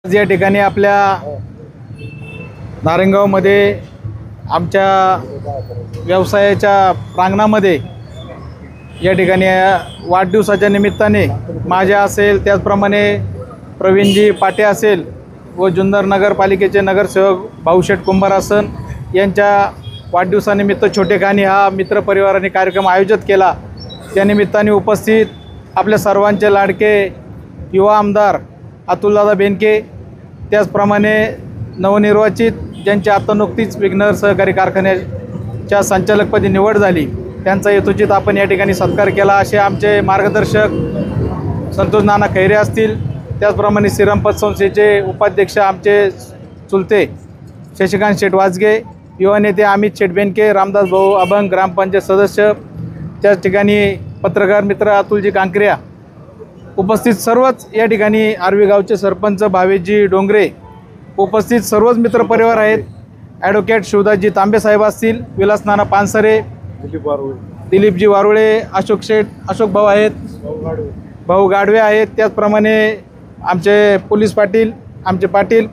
या ठिकाणी आपल्या नारायणगावमध्ये आमच्या व्यवसायाच्या प्रांगणामध्ये या ठिकाणी वाढदिवसाच्या निमित्ताने माझ्या असेल, त्याचप्रमाणे प्रवीणजी पाटे असेल व जुन्नर नगरपालिकेचे नगरसेवक भाऊशेठ कुंभार असन यांच्या वाढदिवसानिमित्त छोटेखानी हा मित्रपरिवाराने कार्यक्रम आयोजित केला। त्यानिमित्ताने उपस्थित आपल्या सर्वांचे लाडके युवा आमदार अतुलदादा बेनके, त्याचप्रमाणे नवनिर्वाचित ज्यांची आता नुकतीच विघ्नर सहकारी कारखान्याच्या संचालकपदी निवड झाली त्यांचा यथोचित आपण या ठिकाणी सत्कार केला। असे आमचे मार्गदर्शक संतोष नाना खैरे असतील, त्याचप्रमाणे श्रीराम पतसंस्थेचे उपाध्यक्ष आमचे चुलते शशिकांत शेठ वाजगे, युवा नेते अमित शेठ बेनके, रामदास भाऊ अभंग ग्रामपंचायत सदस्य, त्याच ठिकाणी पत्रकार मित्र अतुलजी कांकरिया, उपस्थित सर्वच या ठिकाणी आर्वी गावचे सरपंच भावेशजी डोंगरे, उपस्थित सर्वच मित्रपरिवार आहेत। ॲडव्होकेट शिवदासजी तांबे साहेब असतील, विलास नाना पानसरे, दिलीपजी वारुळे, अशोक भाऊ आहेत, भाऊ गाडवे आहेत, त्याचप्रमाणे आमचे पोलीस पाटील आमचे पाटील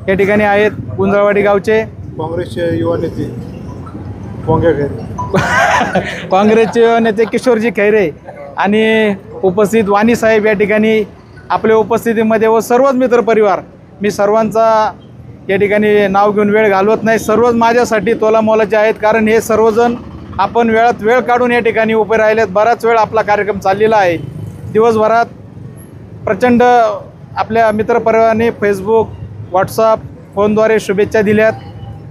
या ठिकाणी आहेत, गुंजळवाडी गावचे काँग्रेसचे युवा नेते काँग्रेसचे युवा नेते किशोरजी खैरे आणि उपस्थित वाणी साहेब या ठिकाणी आपल्या उपस्थितीमध्ये व सर्वच मित्रपरिवार, मी सर्वांचा या ठिकाणी नाव घेऊन वेळ घालवत नाही, सर्वच माझ्यासाठी तोलामोलाचे आहेत, कारण हे सर्वजण आपण वेळात वेळ काढून या ठिकाणी उभे राहिलेत। बराच वेळ आपला कार्यक्रम चाललेला आहे, दिवसभरात प्रचंड आपल्या मित्रपरिवाराने फेसबुक व्हॉट्सअप फोनद्वारे शुभेच्छा दिल्यात।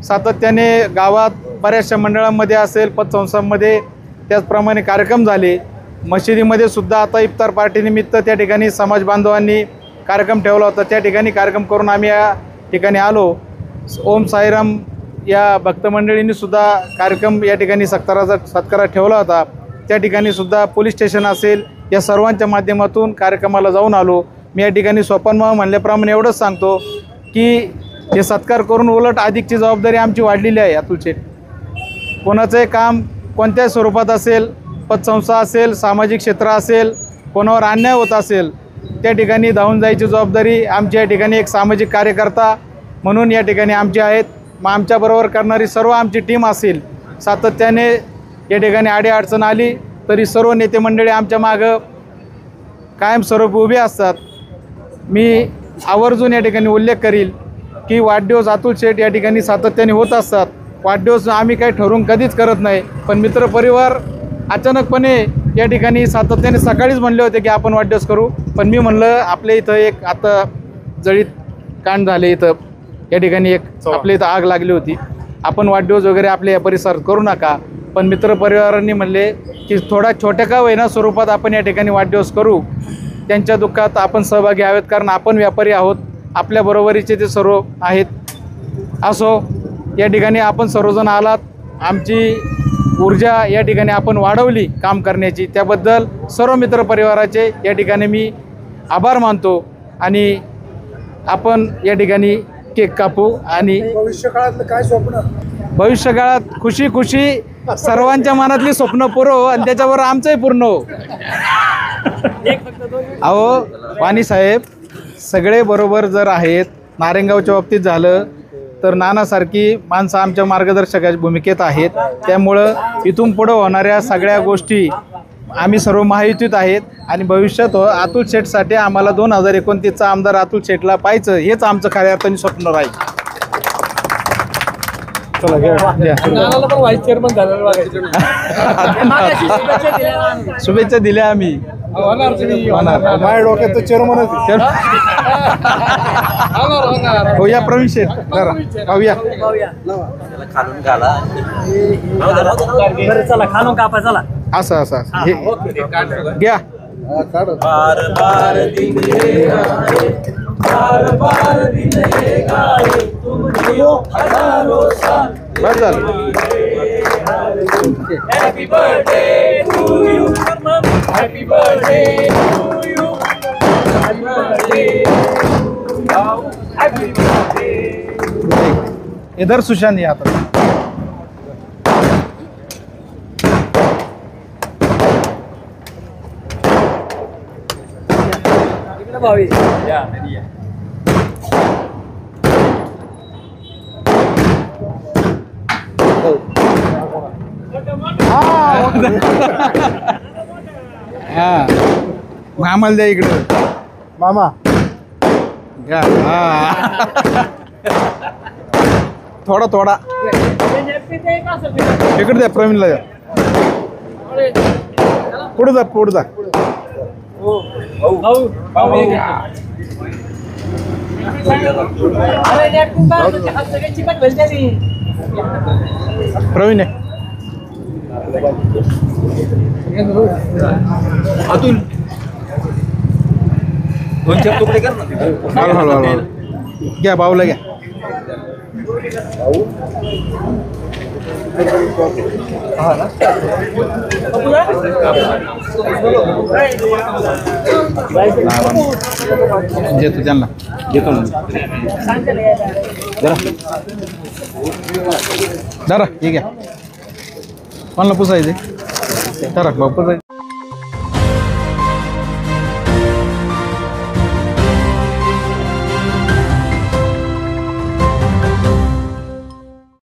सातत्याने गावात बऱ्याचशा मंडळांमध्ये असेल, पतसंस्थांमध्ये त्याचप्रमाणे कार्यक्रम झाले, मशिदीमध्ये सुद्धा आता इफ्तार पार्टीनिमित्त त्या ठिकाणी समाज बांधवांनी कार्यक्रम ठेवला होता, त्या ठिकाणी कार्यक्रम करून आम्ही या ठिकाणी आलो। ओम साईराम या भक्तमंडळींनी सुद्धा कार्यक्रम या ठिकाणी सत्कारा ठेवला होता, त्या ठिकाणी सुद्धा पोलीस स्टेशन असेल या सर्वांच्या माध्यमातून कार्यक्रमाला जाऊन आलो। मी या ठिकाणी सोपानमामा म्हणल्याप्रमाणे एवढंच सांगतो की हे सत्कार करून उलट अधिकची जबाबदारी आमची वाढलेली आहे। अतुल शेठ, कोणाचंही काम कोणत्याही स्वरूपात असेल, पतसंस्था असेल, सामाजिक क्षेत्र असेल, कोणावर अन्याय होत असेल, त्या ठिकाणी धावून जायची जबाबदारी आमची या ठिकाणी एक सामाजिक कार्यकर्ता म्हणून या ठिकाणी आमची आहेत। मग आमच्याबरोबर करणारी सर्व आमची टीम असेल, सातत्याने या ठिकाणी अडचण आली तरी सर्व नेते मंडळी आमच्या मागं कायमस्वरूपी उभे असतात। मी आवर्जून या ठिकाणी उल्लेख करील की वाढदिवस अतुल शेठ या ठिकाणी सातत्याने होत असतात। वाढदिवस आम्ही काही ठरवून कधीच करत नाही, पण मित्रपरिवार अचानकपणे या ठिकाणी सातत्याने सकाळीच म्हणले होते की आपण वाढदिवस करू, पण मी म्हणलं आपल्या इथं एक आता जळीत कांड झाले, इथं या ठिकाणी एक आपल्या इथं आग लागली होती, आपण वाढदिवस वगैरे आपल्या या परिसरात करू नका, पण मित्रपरिवारांनी म्हणले की थोडा छोट्या का होईना स्वरूपात आपण या ठिकाणी वाढदिवस करू, त्यांच्या दुःखात आपण सहभागी हवेत, कारण आपण व्यापारी आहोत, आपल्या बरोबरीचे ते सर्व आहेत। असो, या ठिकाणी आपण सर्वजण आलात, आमची ऊर्जा या ठिकाणी आपण वाढवली काम करण्याची, त्याबद्दल सर्व मित्रपरिवाराचे या ठिकाणी मी आभार मानतो। आणि आपण या ठिकाणी केक कापू आणि भविष्यकाळातलं काय स्वप्न? भविष्यकाळात खुशी खुशी सर्वांच्या मनातली स्वप्न पूर्ण हो आणि त्याच्याबरोबर आमचंही पूर्ण हो। अहो वाणी साहेब, सगळे बरोबर जर आहेत, नारायणगावच्या बाबतीत झालं तर नानासारखी माणसं आमच्या मार्गदर्शकाच्या भूमिकेत आहेत, त्यामुळं इथून पुढं होणाऱ्या सगळ्या गोष्टी आम्ही सर्व महायुतीत आहेत आणि भविष्यात अतुल शेठसाठी आम्हाला 2029चा आमदार अतुल शेठला पाहायचं, हेच आमचं खऱ्या अर्थाने स्वप्न राहील। चला घ्या, शुभेच्छा दिल्या आम्ही, माझ्या डोक्यात चेअरमनच हो या प्रवीण शेठ जरा पाहूया, खालून घाला, चला खालून कापा, चला असं असं हे घ्या। बार बार दिन ये आए, बार बार दिन ये गाए, तुम जियो हजारों साल, बस झालं। Happy birthday to you, happy birthday to you, happy birthday, happy birthday. इधर सुशांत या आता भावी या हा मग आम्हाला द्या इकडं मामा घ्या. हा थोडा थोडा इकडे द्या प्रवीणला द्या. पुढे जा पुढे जा. प्रवीण आहे. अतुल दोन चार तुकडे कर ना. हळू घ्या भाऊला घ्या. देतो त्यांना. घेतो ना धरा हे घ्या. कोणाला पुसायचे धरा भाऊ पुसायचे.